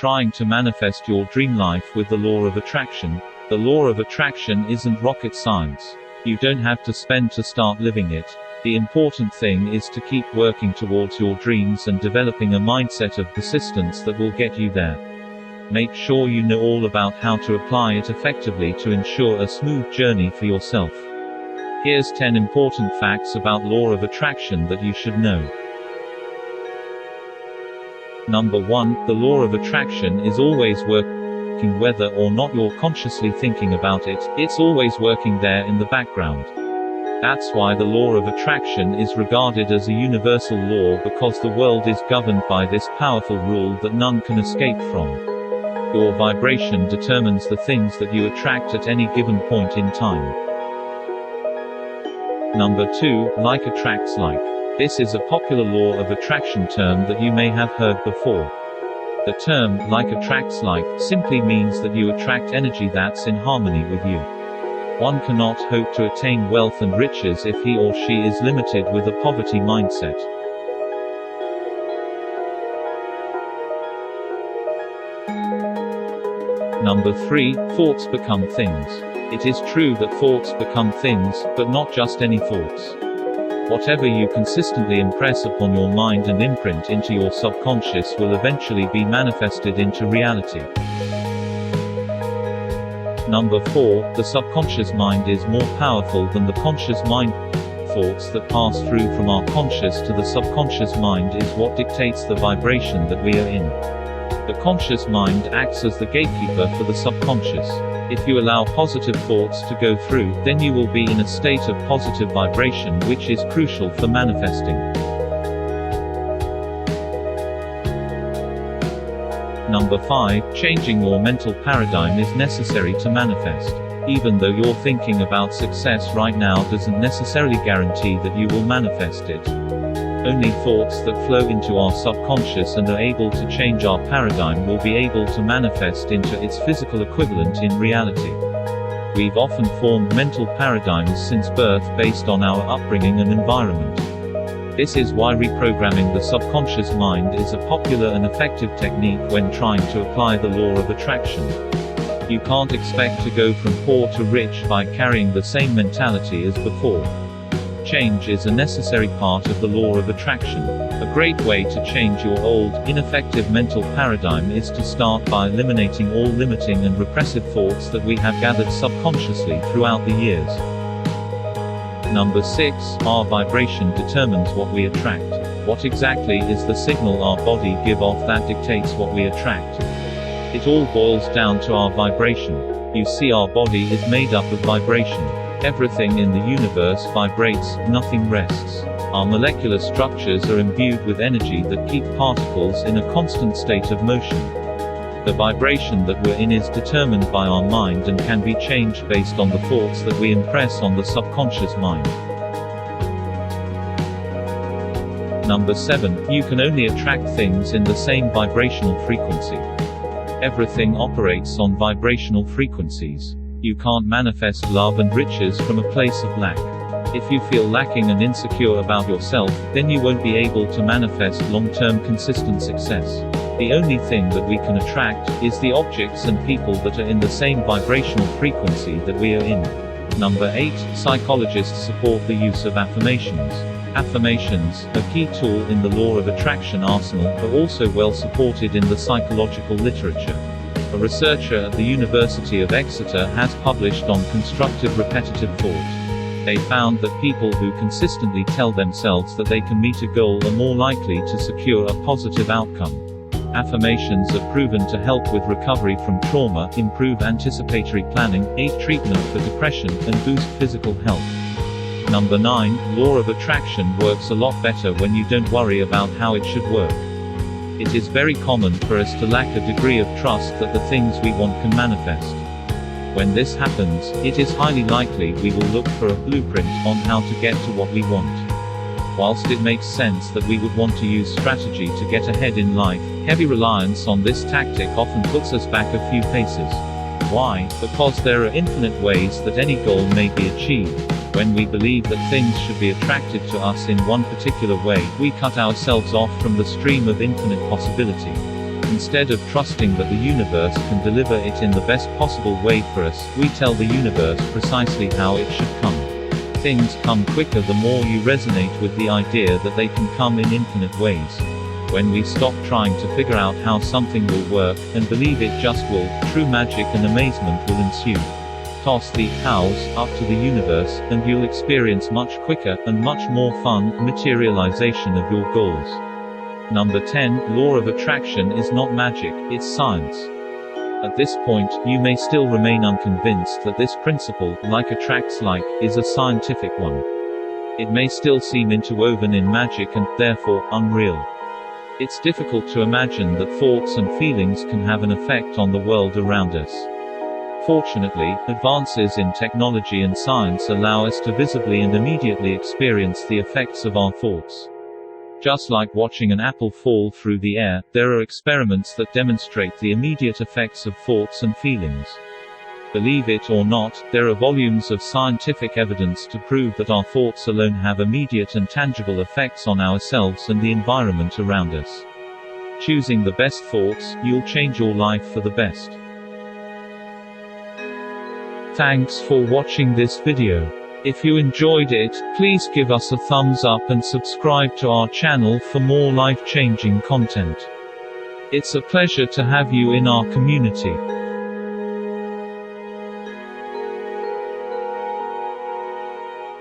trying to manifest your dream life with the law of attraction. The law of attraction isn't rocket science. You don't have to spend to start living it. The important thing is to keep working towards your dreams and developing a mindset of persistence that will get you there. Make sure you know all about how to apply it effectively to ensure a smooth journey for yourself. Here's 10 important facts about law of attraction that you should know. Number 1, the law of attraction is always working whether or not you're consciously thinking about it, it's always working there in the background. That's why the law of attraction is regarded as a universal law, because the world is governed by this powerful rule that none can escape from. Your vibration determines the things that you attract at any given point in time. Number 2, like attracts like. This is a popular law of attraction term that you may have heard before. The term, like attracts like, simply means that you attract energy that's in harmony with you. One cannot hope to attain wealth and riches if he or she is limited with a poverty mindset. Number 3, thoughts become things. It is true that thoughts become things, but not just any thoughts. Whatever you consistently impress upon your mind and imprint into your subconscious will eventually be manifested into reality. Number 4, the subconscious mind is more powerful than the conscious mind. Thoughts that pass through from our conscious to the subconscious mind is what dictates the vibration that we are in. The conscious mind acts as the gatekeeper for the subconscious. If you allow positive thoughts to go through, then you will be in a state of positive vibration, which is crucial for manifesting. Number 5, changing your mental paradigm is necessary to manifest. Even though you're thinking about success right now doesn't necessarily guarantee that you will manifest it. Only thoughts that flow into our subconscious and are able to change our paradigm will be able to manifest into its physical equivalent in reality. We've often formed mental paradigms since birth based on our upbringing and environment. This is why reprogramming the subconscious mind is a popular and effective technique when trying to apply the law of attraction. You can't expect to go from poor to rich by carrying the same mentality as before. Change is a necessary part of the law of attraction. A great way to change your old, ineffective mental paradigm is to start by eliminating all limiting and repressive thoughts that we have gathered subconsciously throughout the years. Number 6, our vibration determines what we attract. What exactly is the signal our body gives off that dictates what we attract? It all boils down to our vibration. You see, our body is made up of vibration. Everything in the universe vibrates, nothing rests. Our molecular structures are imbued with energy that keep particles in a constant state of motion. The vibration that we're in is determined by our mind and can be changed based on the thoughts that we impress on the subconscious mind. Number 7, you can only attract things in the same vibrational frequency. Everything operates on vibrational frequencies. You can't manifest love and riches from a place of lack. If you feel lacking and insecure about yourself, then you won't be able to manifest long-term consistent success. The only thing that we can attract is the objects and people that are in the same vibrational frequency that we are in. Number 8, psychologists support the use of affirmations. Affirmations, a key tool in the law of attraction arsenal, are also well supported in the psychological literature. A researcher at the University of Exeter has published on constructive repetitive thought. They found that people who consistently tell themselves that they can meet a goal are more likely to secure a positive outcome. Affirmations are proven to help with recovery from trauma, improve anticipatory planning, aid treatment for depression, and boost physical health. Number 9, law of attraction works a lot better when you don't worry about how it should work. It is very common for us to lack a degree of trust that the things we want can manifest. When this happens, it is highly likely we will look for a blueprint on how to get to what we want. Whilst it makes sense that we would want to use strategy to get ahead in life, heavy reliance on this tactic often puts us back a few paces. Why? Because there are infinite ways that any goal may be achieved. When we believe that things should be attracted to us in one particular way, we cut ourselves off from the stream of infinite possibility. Instead of trusting that the universe can deliver it in the best possible way for us, we tell the universe precisely how it should come. Things come quicker the more you resonate with the idea that they can come in infinite ways. When we stop trying to figure out how something will work, and believe it just will, true magic and amazement will ensue. Toss the hows up to the universe, and you'll experience much quicker, and much more fun, materialization of your goals. Number 10, law of attraction is not magic, it's science. At this point, you may still remain unconvinced that this principle, like attracts like, is a scientific one. It may still seem interwoven in magic and, therefore, unreal. It's difficult to imagine that thoughts and feelings can have an effect on the world around us. Fortunately, advances in technology and science allow us to visibly and immediately experience the effects of our thoughts. Just like watching an apple fall through the air, there are experiments that demonstrate the immediate effects of thoughts and feelings. Believe it or not, there are volumes of scientific evidence to prove that our thoughts alone have immediate and tangible effects on ourselves and the environment around us. Choosing the best thoughts, you'll change your life for the best. Thanks for watching this video. If you enjoyed it, please give us a thumbs up and subscribe to our channel for more life-changing content. It's a pleasure to have you in our community.